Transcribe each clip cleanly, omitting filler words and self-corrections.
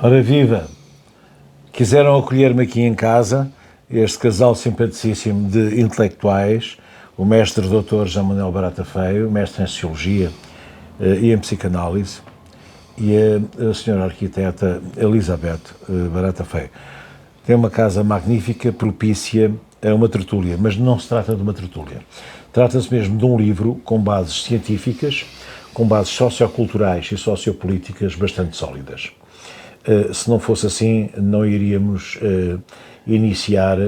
Ora viva! Quiseram acolher-me aqui em casa, este casal simpaticíssimo de intelectuais, o mestre Dr. João Manuel Barata Feio, mestre em Sociologia e em Psicanálise, e a senhora arquiteta Elizabeth Barata Feio. Tem uma casa magnífica, propícia a uma tertúlia, mas não se trata de uma tertúlia. Trata-se mesmo de um livro com bases científicas, com bases socioculturais e sociopolíticas bastante sólidas. Se não fosse assim, não iríamos iniciar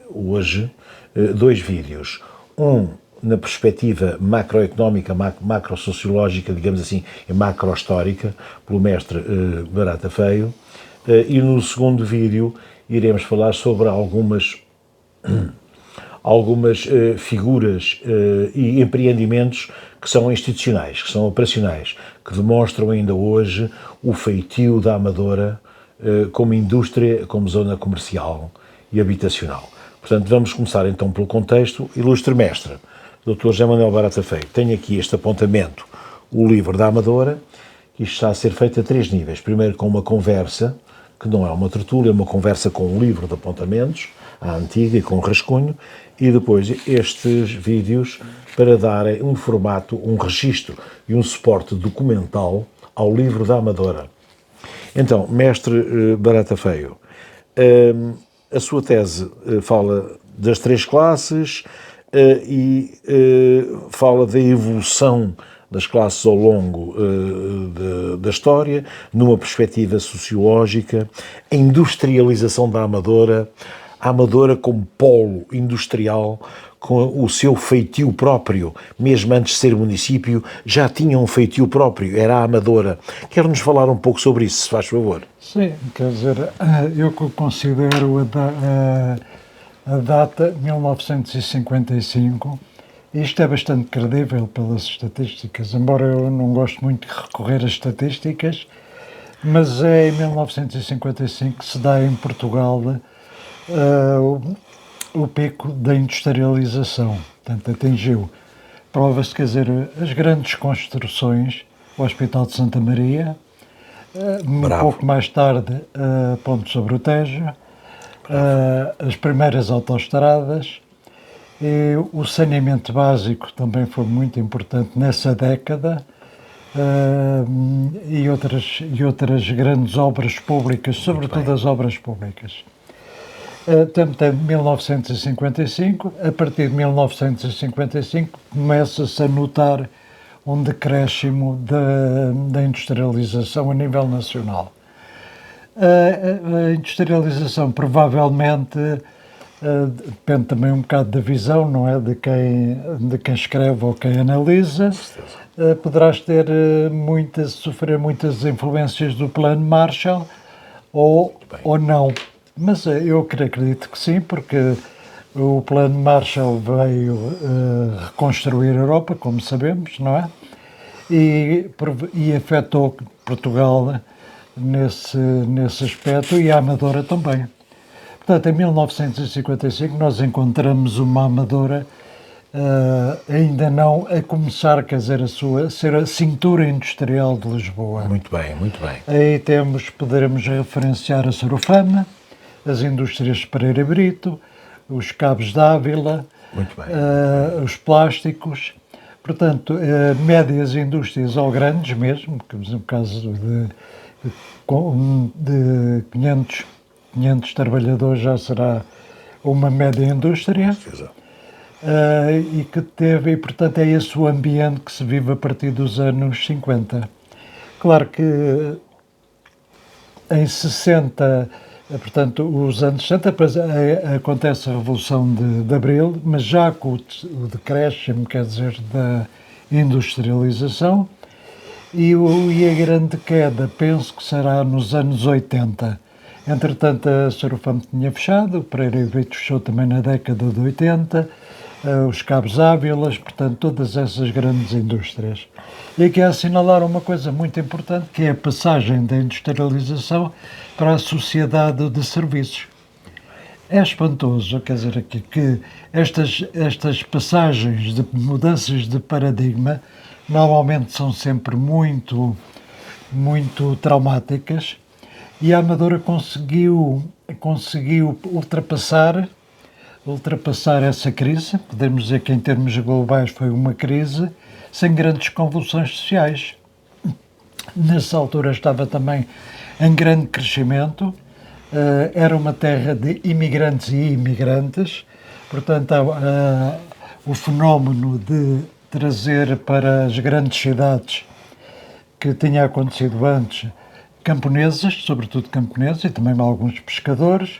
hoje dois vídeos. Um na perspectiva macroeconómica, macrosociológica, digamos assim, e macrohistórica, pelo mestre Barata Feio, e no segundo vídeo iremos falar sobre algumas figuras e empreendimentos que são institucionais, que são operacionais, que demonstram ainda hoje o feitio da Amadora como indústria, como zona comercial e habitacional. Portanto, vamos começar então pelo contexto. Ilustre mestre, Dr. João Manuel Barata Feio, tenho aqui este apontamento, o livro da Amadora, que isto está a ser feito a três níveis. Primeiro com uma conversa, que não é uma tertúlia, é uma conversa com um livro de apontamentos, à antiga e com rascunho, e depois estes vídeos para darem um formato, um registro e um suporte documental ao livro da Amadora. Então, mestre Barata Feio, a sua tese fala das três classes e fala da evolução das classes ao longo da história, numa perspectiva sociológica, a industrialização da Amadora, a Amadora como polo industrial, com o seu feitio próprio, mesmo antes de ser município, já tinha um feitio próprio, era a Amadora. Quer-nos falar um pouco sobre isso, se faz favor? Sim, quer dizer, eu considero a data 1955, isto é bastante credível pelas estatísticas, embora eu não goste muito de recorrer às estatísticas, mas é em 1955 que se dá em Portugal o pico da industrialização, portanto atingiu, prova-se, quer dizer, as grandes construções, o Hospital de Santa Maria, um pouco mais tarde Ponte sobre o Tejo, as primeiras autoestradas, e o saneamento básico também foi muito importante nessa década, e outras grandes obras públicas, sobretudo as obras públicas. Temos 1955, a partir de 1955 começa-se a notar um decréscimo da industrialização a nível nacional. A industrialização provavelmente depende também um bocado da visão, não é? De quem escreve ou quem analisa. Poderás sofrer muitas influências do Plano Marshall ou não. Mas eu acredito que sim, porque o Plano Marshall veio reconstruir a Europa, como sabemos, não é? E afetou Portugal nesse aspecto, e a Amadora também. Portanto, em 1955 nós encontramos uma Amadora ainda não a começar, quer dizer, ser a cintura industrial de Lisboa. Muito bem, muito bem. Aí poderemos referenciar a Sorofama, as indústrias de Pereira Brito, os cabos de Ávila, os plásticos, portanto, médias indústrias ou grandes mesmo, no caso de 500 trabalhadores já será uma média indústria, e que teve, e portanto é esse o ambiente que se vive a partir dos anos 50. Claro que em 60, portanto, os anos 60, depois acontece a Revolução de Abril, mas já com o decréscimo, quer dizer, da industrialização, e a grande queda, penso que será nos anos 80. Entretanto, a Sorofama tinha fechado, o Pereira Brito fechou também na década de 80, os cabos Ávilas, portanto, todas essas grandes indústrias. E aqui é assinalar uma coisa muito importante, que é a passagem da industrialização para a sociedade de serviços. É espantoso, quer dizer, aqui, que estas passagens de mudanças de paradigma normalmente são sempre muito traumáticas, E a Amadora conseguiu ultrapassar essa crise. Podemos dizer que em termos globais foi uma crise sem grandes convulsões sociais. Nessa altura estava também em grande crescimento, era uma terra de imigrantes e imigrantes, portanto o fenómeno de trazer para as grandes cidades, que tinha acontecido antes, camponeses, sobretudo camponeses, e também alguns pescadores,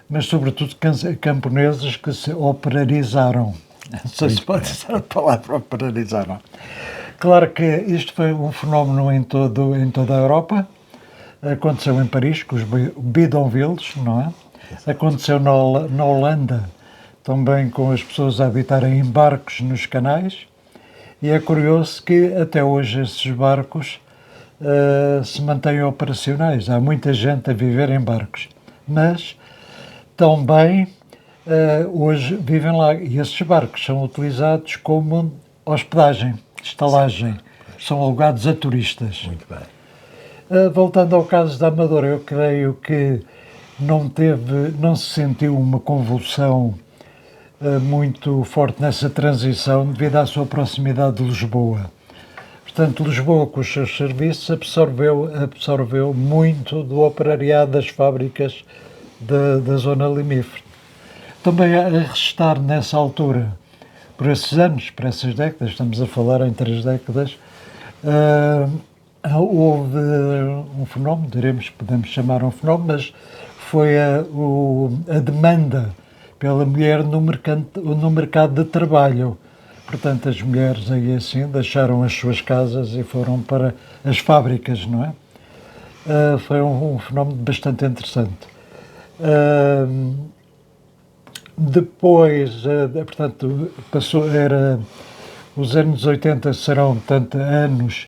mas sobretudo camponeses que se operarizaram. Não sei se pode usar a palavra operarizaram. Claro que isto foi um fenómeno em toda a Europa. Aconteceu em Paris, com os bidonvilles, não é? Aconteceu na Holanda, também com as pessoas a habitarem em barcos nos canais. E é curioso que até hoje esses barcos se mantêm operacionais. Há muita gente a viver em barcos. Mas também hoje vivem lá. E esses barcos são utilizados como hospedagem, estalagem. São alugados a turistas. Muito bem. Voltando ao caso da Amadora, eu creio que não se sentiu uma convulsão muito forte nessa transição devido à sua proximidade de Lisboa. Portanto, Lisboa, com os seus serviços, absorveu muito do operariado das fábricas da zona limítrofe. Também a restar nessa altura, por esses anos, por essas décadas, estamos a falar em 3 décadas, houve um fenómeno, podemos chamar um fenómeno, mas foi a demanda pela mulher no mercado de trabalho. Portanto, as mulheres aí assim deixaram as suas casas e foram para as fábricas, não é? Foi um fenómeno bastante interessante. Depois, portanto, os anos 80 serão, tanto anos